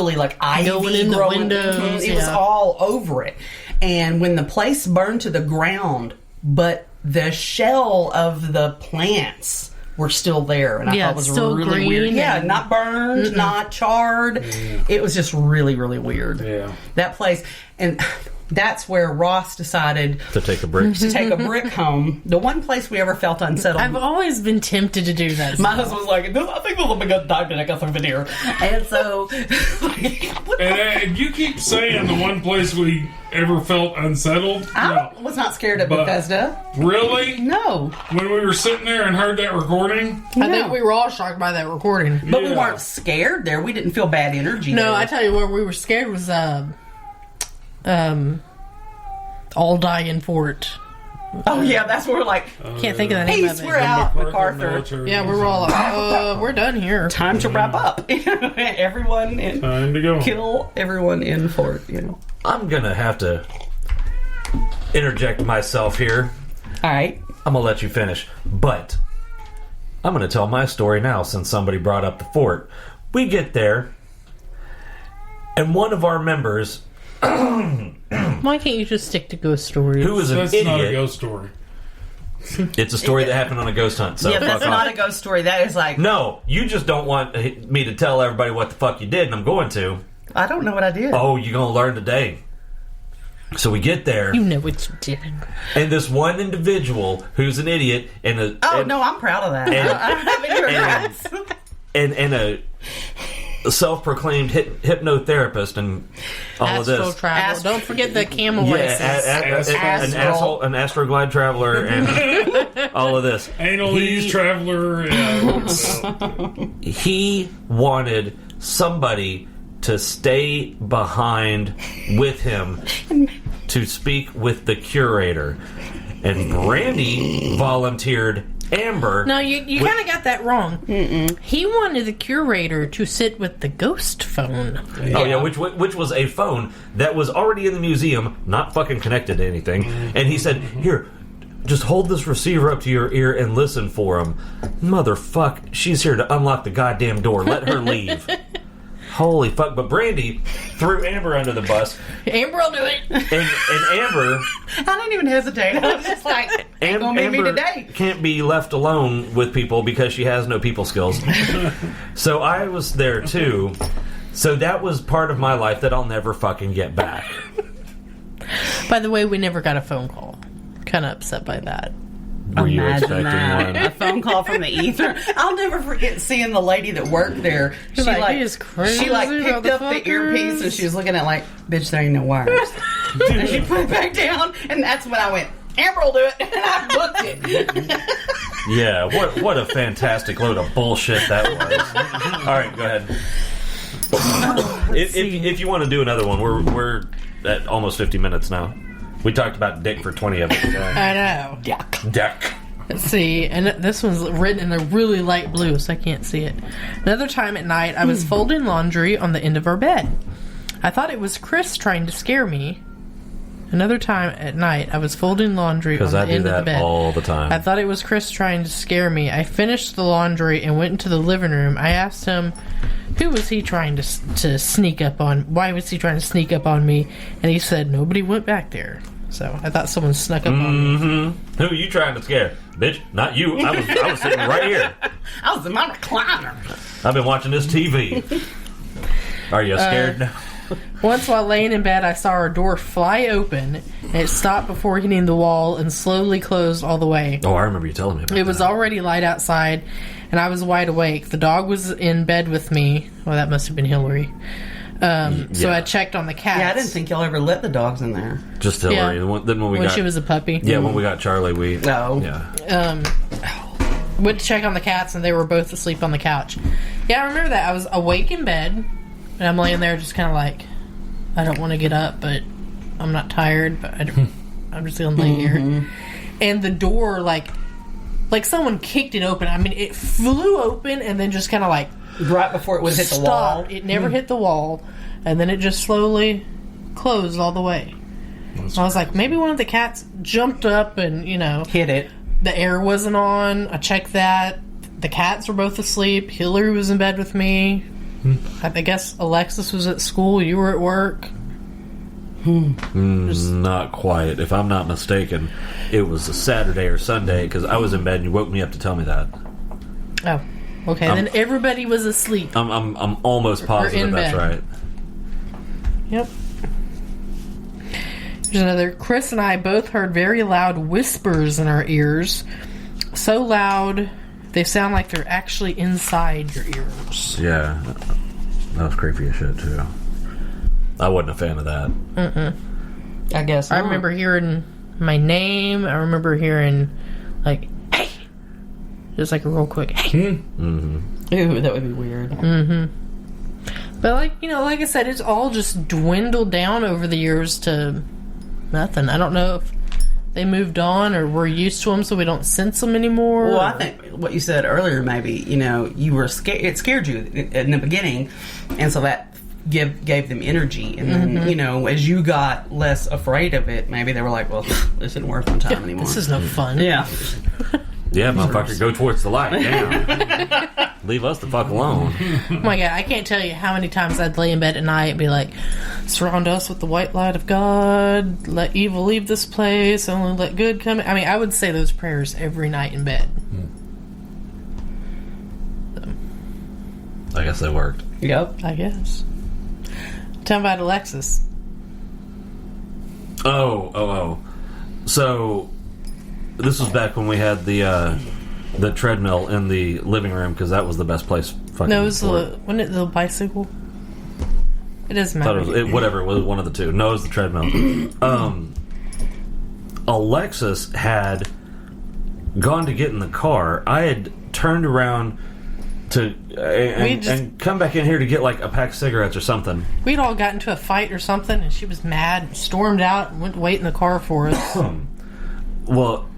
like ivy going in the windows. It was all over it. And when the place burned to the ground, but the shell of the plants were still there, and I thought it was still really green. weird. Yeah, not burned, not charred. It was just really, really weird. Yeah, that place, and that's where Ross decided to take a brick home. The one place we ever felt unsettled. I've always been tempted to do that. My husband was like, I think this will be a good time to take a souvenir. And so... and you keep saying the one place we ever felt unsettled. I was not scared of Bethesda. Really? No. When we were sitting there and heard that recording? I think we were all shocked by that recording. But we weren't scared there. We didn't feel bad energy there. No, I tell you what, we were scared was... All Die in Fort. Oh yeah, that's where we're like, can't think of the name of it. We're out, MacArthur. Yeah, we were all like, we're done here. Time to wrap up. Everyone in, time to go. Kill everyone in Fort. I'm gonna have to interject myself here. All right, I'm gonna let you finish, but I'm gonna tell my story now since somebody brought up the fort. We get there, and one of our members. Why can't you just stick to ghost stories? Who is an That's idiot? not a ghost story. It's a story that happened on a ghost hunt. So yeah, that's not a ghost story. That is like... No, you just don't want me to tell everybody what the fuck you did, and I'm going to. I don't know what I did. Oh, you're going to learn today. So we get there. You know what you did. And this one individual who's an idiot and a... no, I'm proud of that. I don't have any regrets. And a self-proclaimed hypnotherapist and all of this. Travel. Don't forget the camel races. An Astroglide traveler and all of this. Anal-ease traveler. He wanted somebody to stay behind with him to speak with the curator. And Brandy volunteered Amber. No, you kind of got that wrong. Mm-mm. He wanted the curator to sit with the ghost phone. Oh yeah, which was a phone that was already in the museum, not fucking connected to anything. And he said, "Here, just hold this receiver up to your ear and listen for him." Motherfuck, she's here to unlock the goddamn door. Let her leave. Holy fuck! But Brandy threw Amber under the bus. Amber will do it. And Amber... I didn't even hesitate. I was just like, ain't gonna be me today. Can't be left alone with people because she has no people skills. So I was there too. So that was part of my life that I'll never fucking get back. By the way, we never got a phone call. Kind of upset by that. Were you expecting one? A phone call from the ether. I'll never forget seeing the lady that worked there. She picked up the earpiece and she was looking at like, bitch, there ain't no wires. And she put it back down, and that's when I went, Amber will do it, and I booked it. Yeah, what a fantastic load of bullshit that was. All right, go ahead. If you want to do another one, we're at almost 50 minutes now. We talked about dick for 20 of it. I know. Dick. Let's see, and this one's written in a really light blue, so I can't see it. Another time at night, I was folding laundry on the end of our bed. I thought it was Chris trying to scare me. Another time at night, I was folding laundry on the end of the bed. Because I do that all the time. I thought it was Chris trying to scare me. I finished the laundry and went into the living room. I asked him, who was he trying to sneak up on? Why was he trying to sneak up on me? And he said, nobody went back there. So I thought someone snuck up on me. Who are you trying to scare? Bitch, not you. I was sitting right here. I was in my recliner. I've been watching this TV. Are you scared now? Once while laying in bed, I saw our door fly open, and it stopped before hitting the wall and slowly closed all the way. Oh, I remember you telling me about that. It was already light outside, and I was wide awake. The dog was in bed with me. Well, that must have been Hillary. So I checked on the cats. Yeah, I didn't think y'all ever let the dogs in there. Just Hillary. Yeah. Then when she was a puppy. Yeah, when we got Charlie, we... No. Yeah. Went to check on the cats, and they were both asleep on the couch. Yeah, I remember that. I was awake in bed, and I'm laying there just kind of like, I don't want to get up, but I'm not tired, but I'm just going to lay here. And the door, like someone kicked it open. I mean, it flew open and then just kind of like... Right before it would hit the wall. It never hit the wall, and then it just slowly closed all the way. I was like, maybe one of the cats jumped up and, hit it. The air wasn't on. I checked that. The cats were both asleep. Hillary was in bed with me. I guess Alexis was at school. You were at work. Not quite. If I'm not mistaken, it was a Saturday or Sunday because I was in bed and you woke me up to tell me that. Oh, okay. Then everybody was asleep. I'm almost positive that's right. Yep. There's another. Chris and I both heard very loud whispers in our ears. So loud, they sound like they're actually inside your ears. Yeah. That was creepy as shit, too. I wasn't a fan of that. I guess I remember hearing my name. I remember hearing, like, hey! Just like a real quick, hey! Ooh, that would be weird. But, like I said, it's all just dwindled down over the years to nothing. I don't know if they moved on or we're used to them so we don't sense them anymore. Well, I think what you said earlier, maybe, you were scared. It scared you in the beginning, and so that gave them energy. And then, as you got less afraid of it, maybe they were like, well, this isn't worth my time anymore. This is no fun. Yeah. Yeah, motherfucker, go towards the light. Damn. Leave us the fuck alone. Oh my God, I can't tell you how many times I'd lay in bed at night and be like, surround us with the white light of God, let evil leave this place, only let good come in. I mean, I would say those prayers every night in bed. I guess they worked. Yep. I guess. Tell me about Alexis. Oh. So, this was back when we had the treadmill in the living room because that was the best place. No, it was wasn't it the bicycle? It doesn't matter. Whatever, it was one of the two. No, it was the treadmill. Alexis had gone to get in the car. I had turned around to and come back in here to get like a pack of cigarettes or something. We'd all got into a fight or something, and she was mad and stormed out and went to wait in the car for us. Well,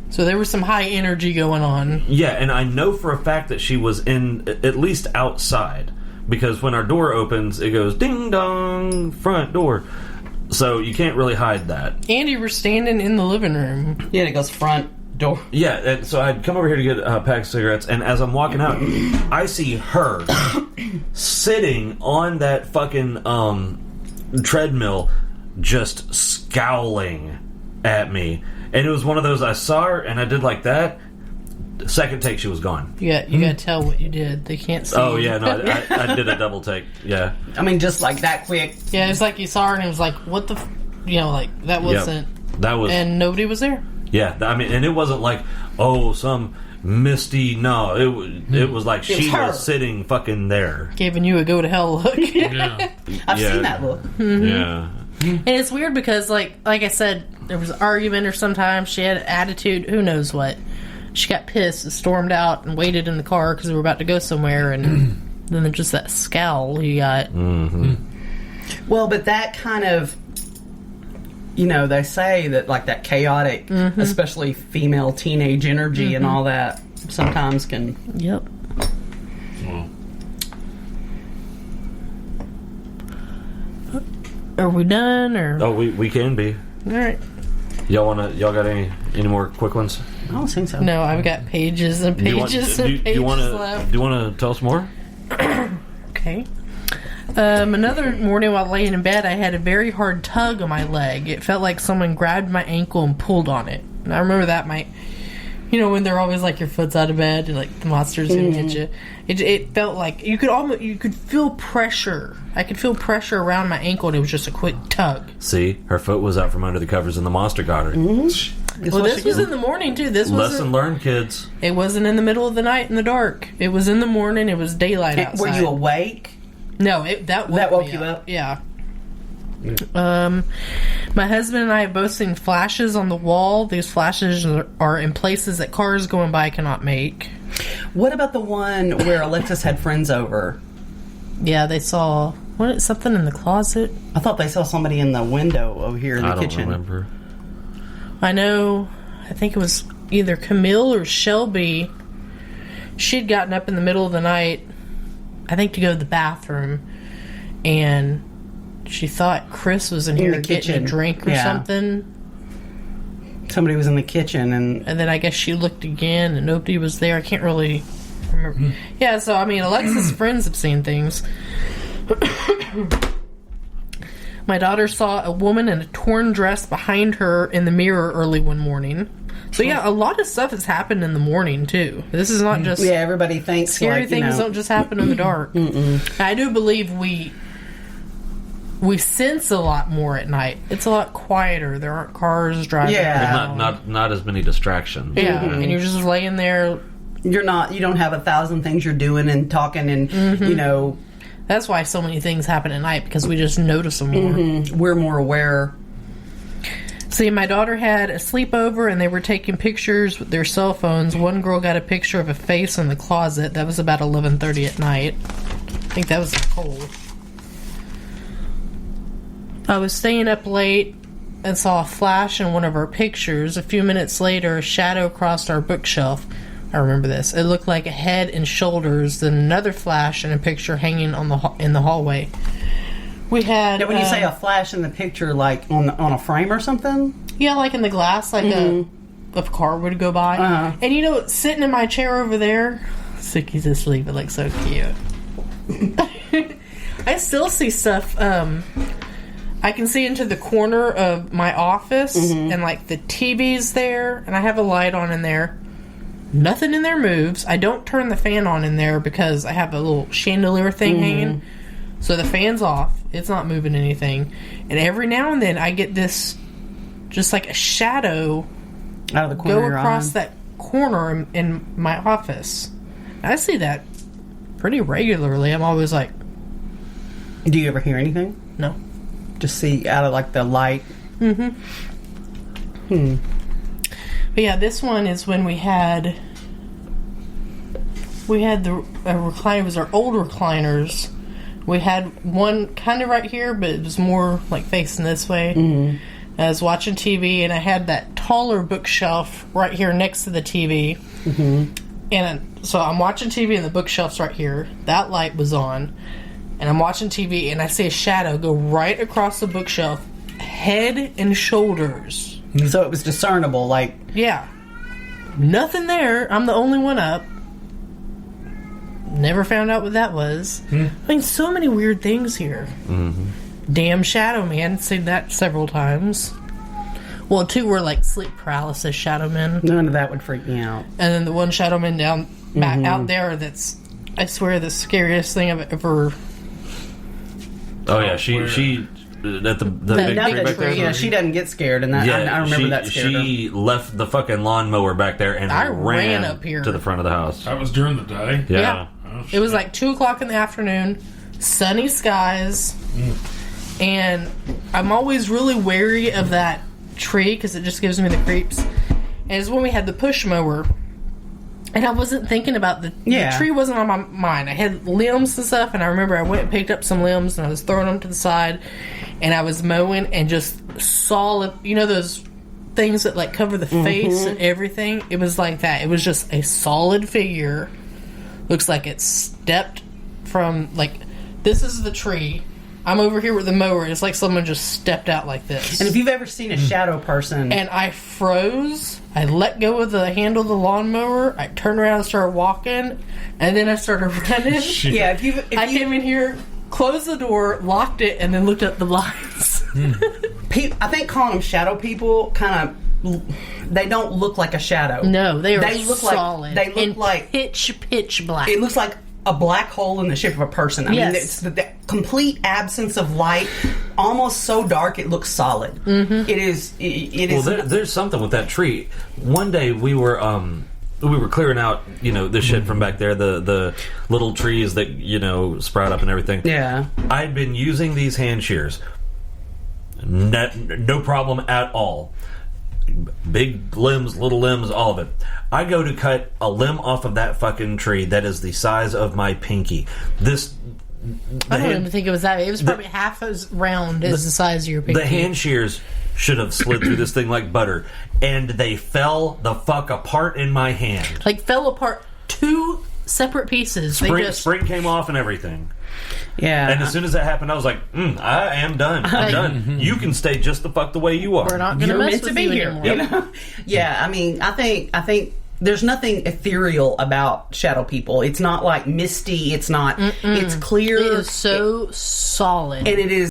so there was some high energy going on. Yeah, and I know for a fact that she was at least outside, because when our door opens, it goes ding dong, front door. So you can't really hide that. And you were standing in the living room. Yeah, it goes front door. Yeah, and so I'd come over here to get a pack of cigarettes, and as I'm walking out, I see her sitting on that fucking treadmill, just scowling at me. And it was one of those, I saw her, and I did like that. Second take, she was gone. You got to tell what you did. They can't see. Oh, yeah, no, I did a double take, yeah. I mean, just like that quick. Yeah, it was like you saw her, and it was like, what the... that wasn't... Yep. That was... And nobody was there. Yeah, I mean, and it wasn't like, some misty... No, it was like she was sitting fucking there. Giving you a go-to-hell look. Yeah. I've seen that look. Mm-hmm. Yeah. And it's weird because, like I said, there was an argument or sometimes she had an attitude, who knows what. She got pissed and stormed out and waited in the car because we were about to go somewhere, and then there's just that scowl you got. Mm-hmm. Well, but that kind of, they say that like that chaotic, especially female teenage energy and all that sometimes can... Yep. Are we done, or? Oh, we can be. All right. Y'all got any more quick ones? I don't think so. No, I've got pages and pages and pages left. Do you want to tell us more? Okay. Another morning while laying in bed, I had a very hard tug on my leg. It felt like someone grabbed my ankle and pulled on it. And I remember that when they're always like your foot's out of bed and like the monster's gonna get you. It felt like you could feel pressure. I could feel pressure around my ankle, and it was just a quick tug. See, her foot was out from under the covers, and the monster got her. Mm-hmm. Well, this was in the morning too. This was lesson learned, kids. It wasn't in the middle of the night in the dark. It was in the morning. It was daylight outside. Were you awake? No, that woke you up. Yeah. My husband and I have both seen flashes on the wall. These flashes are in places that cars going by cannot make. What about the one where Alexis had friends over? Yeah, they saw something in the closet. I thought they saw somebody in the window over here in the kitchen. I don't remember. I know. I think it was either Camille or Shelby. She'd gotten up in the middle of the night, I think, to go to the bathroom, and she thought Chris was in here the getting kitchen. a drink or something. Somebody was in the kitchen, and then I guess she looked again, and nobody was there. I can't really Yeah, so I mean, Alexa's friends have seen things. My daughter saw a woman in a torn dress behind her in the mirror early one morning. So yeah, a lot of stuff has happened in the morning too. This is not just everybody thinks scary things don't just happen in the dark. I do believe we sense a lot more at night. It's a lot quieter. There aren't cars driving around. Not as many distractions. Yeah, and you're just laying there. You don't have 1,000 things you're doing and talking and That's why so many things happen at night, because we just notice them more. We're more aware. See, my daughter had a sleepover and they were taking pictures with their cell phones. One girl got a picture of a face in the closet. That was about 11:30 at night. I think that was Nicole. I was staying up late and saw a flash in one of our pictures. A few minutes later, a shadow crossed our bookshelf. I remember this. It looked like a head and shoulders, then another flash and a picture hanging in the hallway. We had... Now, when you say a flash in the picture, like on a frame or something? Yeah, like in the glass, like a car would go by. And you know, sitting in my chair over there, Sicky's asleep. It looks so cute. I still see stuff. I can see into the corner of my office, and like the TV's there, and I have a light on in there. Nothing in there moves. I don't turn the fan on in there because I have a little chandelier thing hanging. So the fan's off. It's not moving anything. And every now and then I get this, just like a shadow out of the corner, go across that corner in my office. I see that pretty regularly. I'm always like... Do you ever hear anything? No. Just see out of like the light? But yeah, this one is when we had the recliner. It was our old recliners. We had one kind of right here, but it was more like facing this way. I was watching TV, and I had that taller bookshelf right here next to the TV. And so I'm watching TV, and the bookshelf's right here. That light was on, and I'm watching TV, and I see a shadow go right across the bookshelf, head and shoulders. So it was discernible, like... Yeah. Nothing there. I'm the only one up. Never found out what that was. I mean, so many weird things here. Damn shadow man. Seen that several times. Well, two were like sleep paralysis shadow men. None of that would freak me out. And then the one shadow man back out there that's, I swear, the scariest thing I've ever... Oh, yeah. She at the big tree back there. Yeah, she doesn't get scared, and that I remember that scared her. She left the fucking lawnmower back there and ran up here to the front of the house. That was during the day? Yeah. Oh, it was like 2 o'clock in the afternoon, sunny skies, and I'm always really wary of that tree because it just gives me the creeps. And it's when we had the push mower, and I wasn't thinking about the tree wasn't on my mind. I had limbs and stuff, and I remember I went and picked up some limbs and I was throwing them to the side, and I was mowing and just saw, you know, those things that like cover the face and everything. It was like that. It was just a solid figure. Looks like it stepped from, like, this is the tree. I'm over here with the mower. It's like someone just stepped out like this. And if you've ever seen a shadow person... And I froze. I let go of the handle of the lawnmower. I turned around and started walking. And then I started running. Yeah, I came in here, closed the door, locked it, and then looked at the blinds. I think calling them shadow people kind of... They don't look like a shadow. No, they look solid. They look like pitch black. It looks like a black hole in the shape of a person. I mean, it's the complete absence of light, almost so dark it looks solid. It is. Well, there's something with that tree. One day we were clearing out, you know, the shit from back there, the little trees that, you know, sprout up and everything. Yeah, I'd been using these hand shears. No problem at all. Big limbs, little limbs, all of it. I go to cut a limb off of that fucking tree that is the size of my pinky. I don't even think it was that. It was probably half as round as the size of your pinky. The hand shears should have slid through this thing like butter, and they fell the fuck apart in my hand. Like fell apart 2 separate pieces. Spring came off and everything. Yeah. And as soon as that happened, I was like, I am done. I'm done. You can stay just the fuck the way you are. We're not going to mess with you anymore. You know? Yeah, I mean, I think there's nothing ethereal about shadow people. It's not like misty. It's not. It's clear. It is so solid, and it is